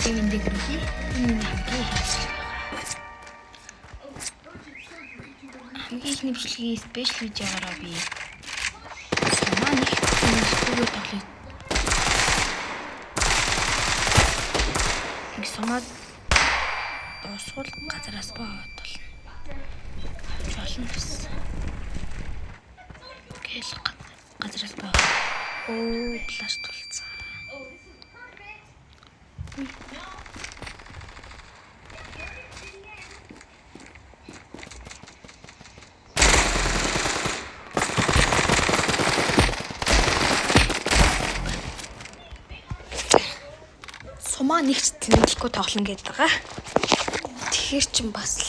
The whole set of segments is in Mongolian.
Энд гэрээ. Энэ хамгийн ихний бичлэгийн спешиал видеогаараа би сумаа нэг студио тоглоё. Нэг сумаа дуусвал газараас боод болно. Жолн бас. Гэл газараас боо. Оо, плаш тулцаа. Сумаа нэгч тэнэглэхгүй тоглоно гэдэг байгаа. Тэгэхээр чин бас л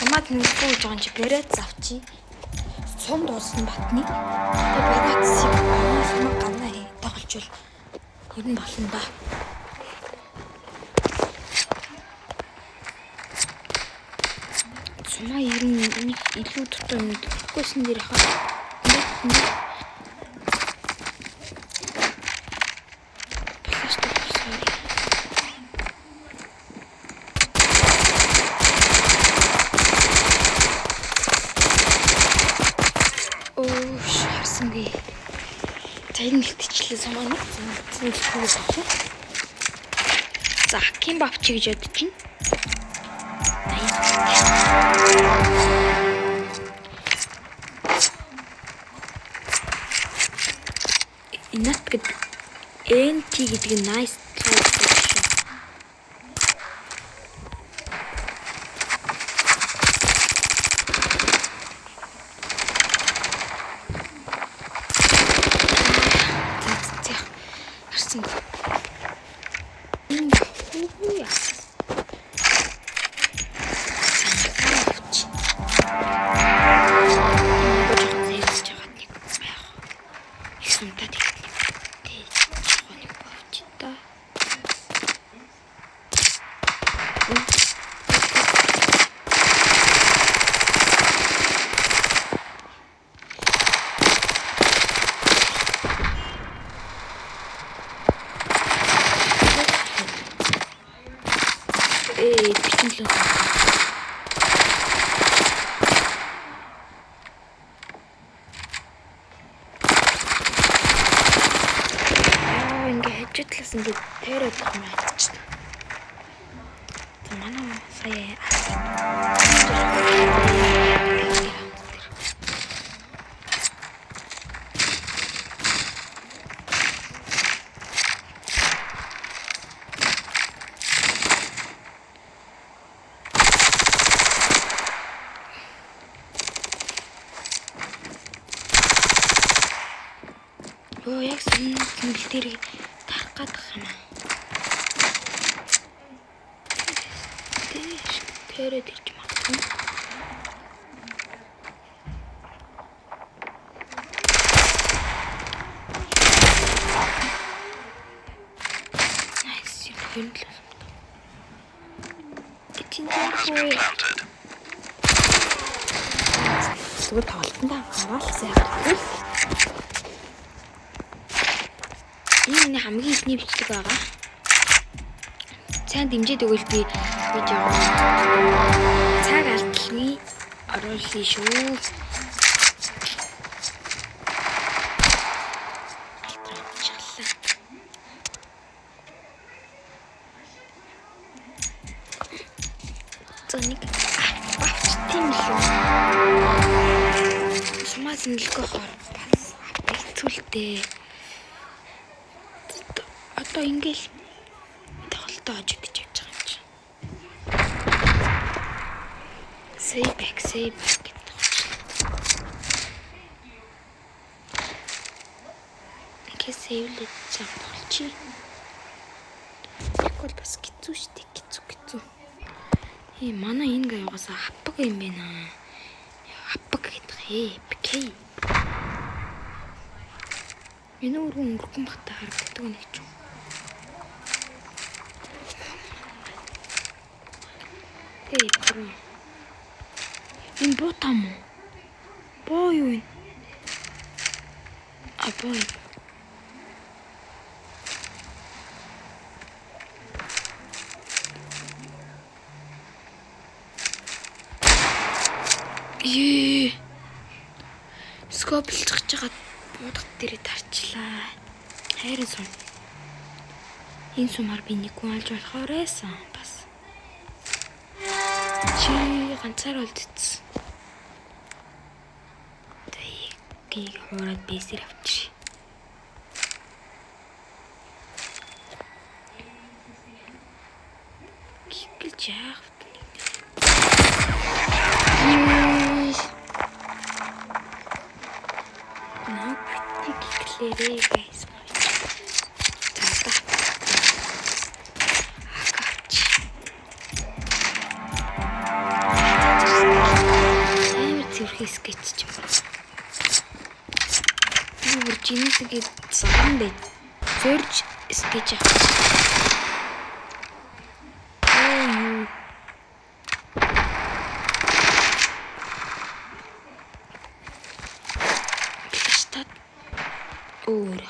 сумаа тэнэглэхгүй гэж байгаа юм чи бэрээд завчи. Сум дуусна батны. Тэгээ бэрэдсийг сумаа ганаа тоглолчвол ер нь болно да. Сумаа ер нь нэг илүү дутуу юм гэхгүйсэн дээр хаа. Энэ ихтчлээ сумаа нэг зэнгэлгүй байна. За, Кимбап чи гэж бодож байна. Инат гэдэг NT гэдэг нь nice try гэсэн шүү. Житлээс ингээд тойроод байгаа юм байна. Манай сая Оо яг зинэл дээр гадах юм аа. Тэрээд ирж магадгүй. Nice, юм л. Зүгээр тоглолтонд хараалсан яг. Энэ хамгийн ихний бичлэг байгаа. Сайн дэмжиж өгвөл би видео цаг алдалны оруулъя шүү. Зоник тийм л. Сумаа зингэлгүй хор бас хэцүүлтэй. Одоо ингээл тоглолтоо ож гэж явж байгаа юм чи. Save back гэдэг. Ингээд сейвлээд чам болчих. Тэгвэл бас хэцүү шүү дээ. Хэцүү. Манай энэ гавьгаас хапаг юм байна. Хапаг гэдэг PK. Энэ өргөн өнгөрсөн бахта харагддаг нэг ч юм. Энэ ботам уу? Боо юу вэ? Боо. Бинго бэлчгэж жагаад буудах дээрээ тарчлаа. Хайрын сум. Энэ сумаар би нэг хүн алж болохоор эсэн бас. Чи ганцаар олдсон. Гийг хуураад бэсэр авчир. Гигэлж яах вэ? Наа гиглээрээ гайс. Скетч ч юм. Юу чинээсгээ сан бэ? Зөрж скетч авах. Юу. Штат. Өөр.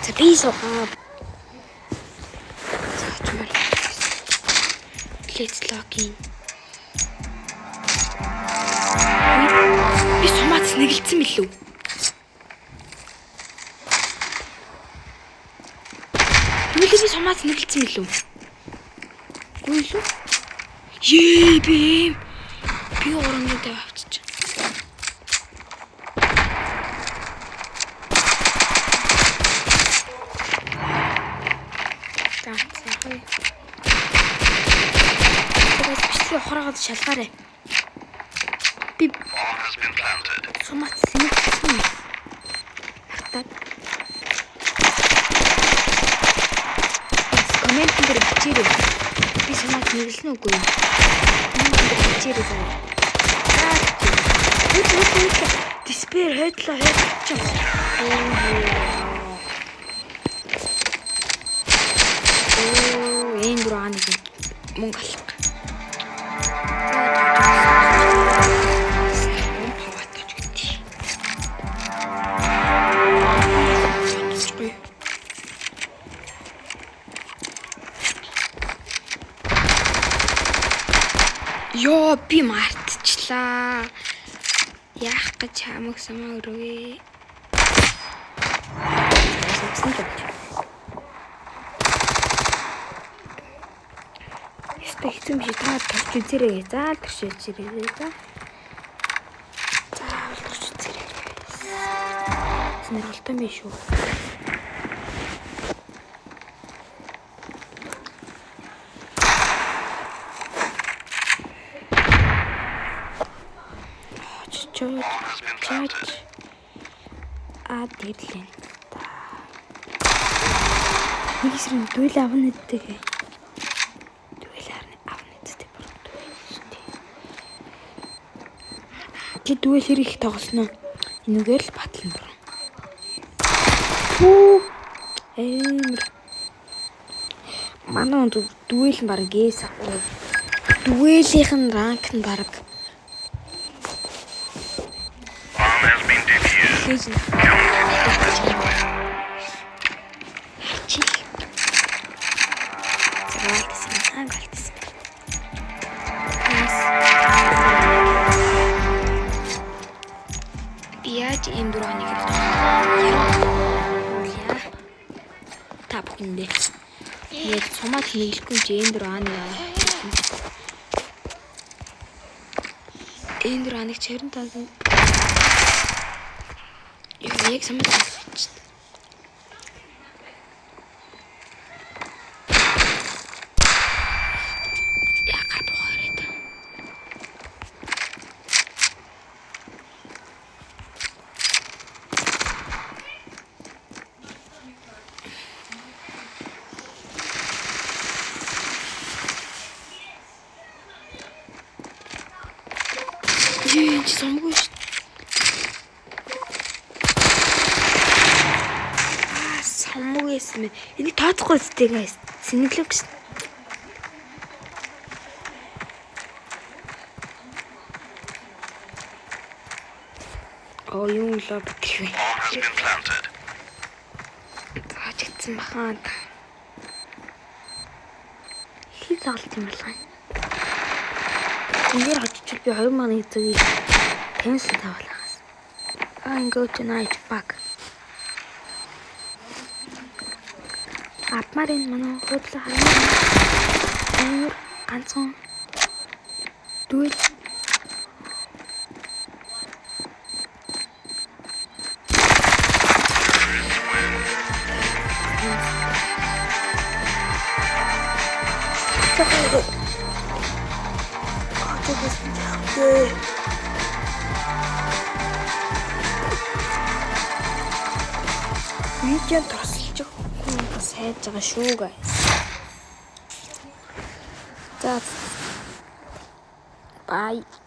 Записывай. Let's log in. Би сумаац нэгэлцсэн билүү? Нүлээ би сумаац нэгэлцсэн билүү? Үгүй лүү? Ее би оронтой авчиж. Гаацаа. Хороогод шалгаарай. Би сумаац нэгэлцсэн. Хатаад. Комент дээр бичээрэй. Би сумаац нэгэлсэн үгүй юу? Бичээрэй заа. Диспер хэдлээ. Энэ дураа нэг мөнгө алах. Ёо би мартчихлаа. Яах гэж хамаг самаа өрөвөө. Яста хэцүү биш та тарч үзээрэй. За тарч үзээрэй. За. Заавал тарч үзээрэй. Нэрэлтэн биш үү? Чаач. Дэрлэн. Нэг эсрэг дуйл авна гэдэг. Дуйл хэрэг тоглосноо энэгээр л батлан дуран. Амар. Манай дуйл нь баг гээс ахгүй. Дуйлийнх нь ранк нь баг. Яаж энэ дурааник та бүхэндээ яг сумаа хийлэхгүй ч энэ дурааник чирэн тасан яг сумаа хийлэхгүй. Чи самгүй шүү. Самгүй эсмэ. Энийг тооцохгүй зүтэй гайс. Сэнгэлэг шүү. Юу лоо битгий. Таачсан бахан. Хийг тоглолт юм байна. Эндээр очичвал би 2 маань эзэгийг 50 тавлахаас. I'm go tonight back. Апмарын манай хөдлө харна. Амар ганцхан дүүл видео тосолж сайж байгаа шүү guys. За bye.